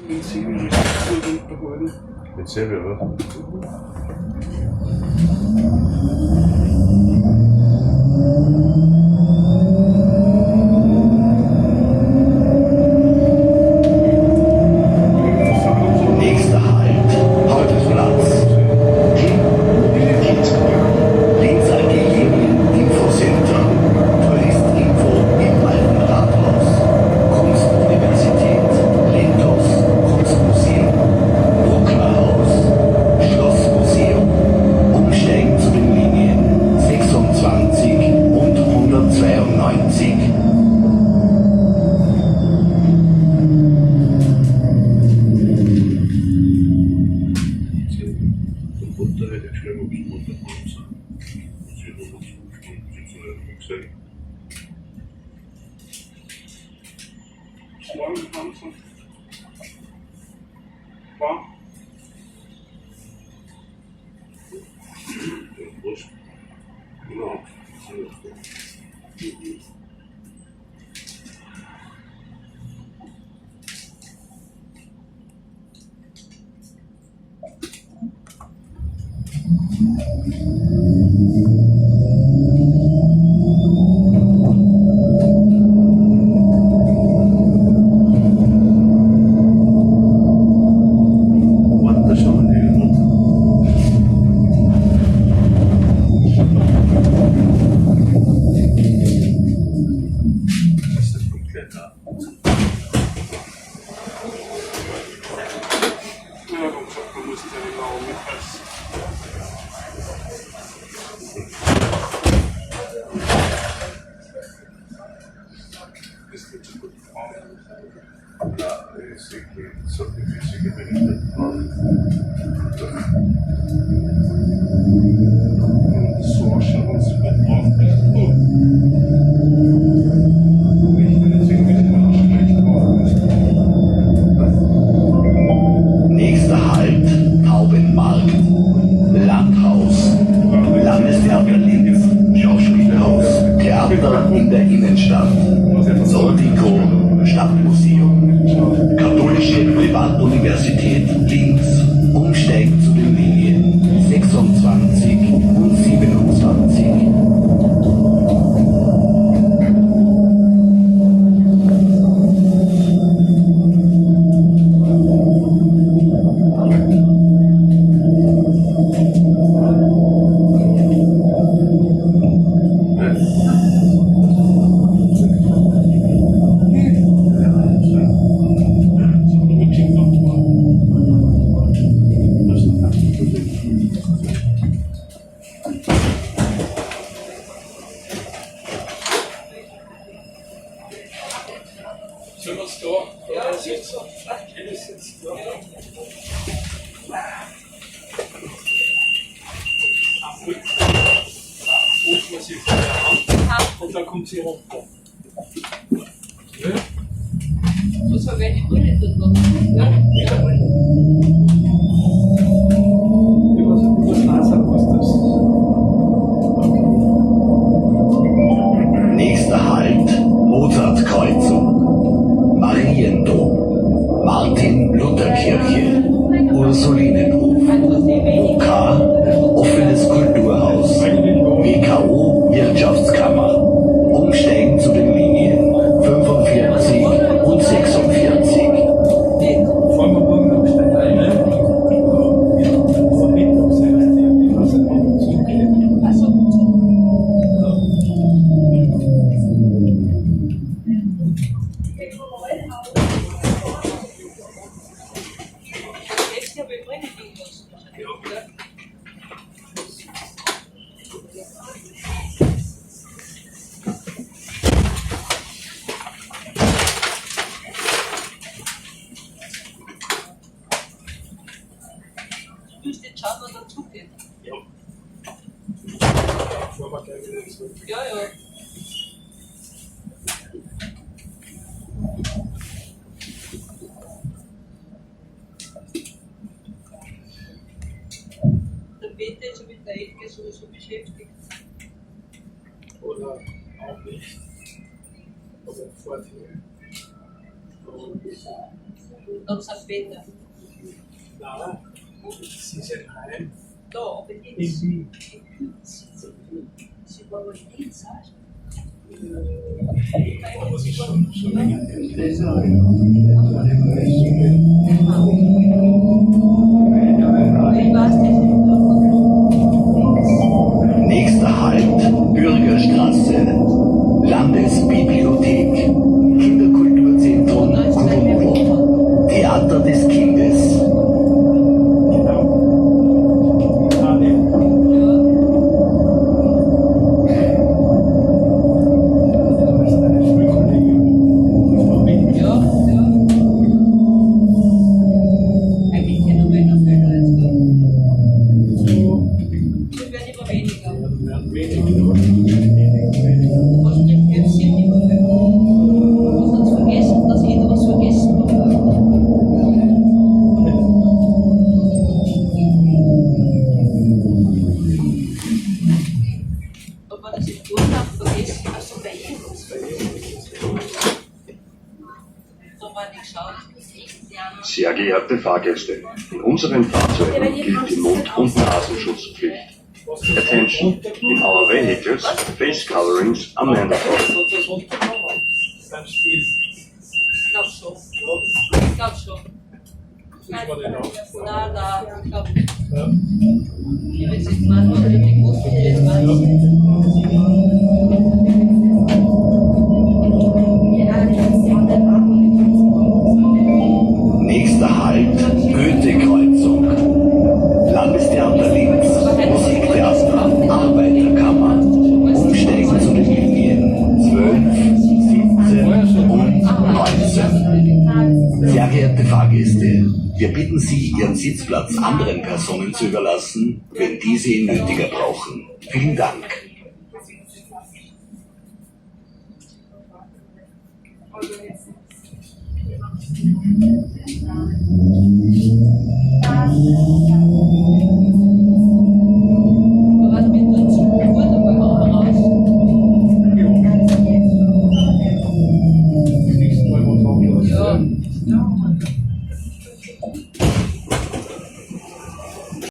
Mit Silvia ist gut unterhalten. Mit Silvia, oder? Nächster Halt, Hauptplatz. Linz Infocenter. Touristinfo im Alten Rathaus. Kunstuniversität. Lentos. Kunstmuseum. Brucknerhaus. Schlossmuseum. Umsteigen zu den Linien 26 und 192. Nächster Halt, Taubenmarkt, Landhaus, Landestheater Linz, Schauspielhaus, Theater in der Innenstadt, Nordico, Stadtmuseum, Katholische Privatuniversität Linz, Umsteigen zu den Linien 26 und 27. Sind wir uns da? Ja, das ist so. Das ist so. Und dann kommt sie runter. Ja? So soll welche Brille dort noch. Ja? Was Nase was das? Nächster Halt, Goethekreuzung, Mariendom, Martin-Luther-Kirche, Ursulinenhof, OK, offenes Kulturhaus, WKO, Wirtschaftskammer, Umsteigen zu den Linien 45 und 46. Vor wir morgen noch steigen ein, ne? Aber nicht, ob sie was zugeht. Jetzt ja, wir bringen die los. Du musst jetzt schauen, was dazu geht. Ja. Fahren wir gleich wieder zurück. Ja, ja. Der Peter ist ja mit der Elke sowieso beschäftigt. Oder auch nicht. Aber Vorteil. Nach St. Peter. Nein, sie sind heim. Da, aber In jetzt. Wien. Sie war wohl in Linz Austria. Aber sie ist schon länger her. Ich weiß nicht. Nächster Halt, Bürgerstrasse, Landesbibliothek, Kinderkulturzentrum Kudumbo, Theater des Kindes. Genau. Alle. Das ist eine Schulkollegin. Frau Witt. Ja. Eigentlich kennen wir noch viel als da. Wir werden immer weniger. Wir werden weniger. Was nicht jetzt sind immer mehr. Was uns vergessen, dass jeder was vergessen hat. Ob man das im Urlaub vergessen, also bei irgendwas vergessen. Da war nicht geschaut. Sehr geehrte Fahrgäste, in unseren Fahrzeugen gilt die Mund- und Nasenschutzpflicht. Attention, in our vehicles, face coverings are mandatory. Dann spielt. Ich glaube schon. Ich glaube schon. Nein, ich glaube nicht. Ja. Ich will es jetzt mal nur richtig gut, wie ich das weiß. Nächster Halt, Goethekreuzung, Landestheater Linz, Musiktheater, Arbeiterkammer, Umsteigen zu den Linien 12, 17 und 19. Sehr geehrte Fahrgäste, wir bitten Sie, Ihren Sitzplatz anderen Personen zu überlassen, wenn diese ihn nötiger brauchen. Vielen Dank.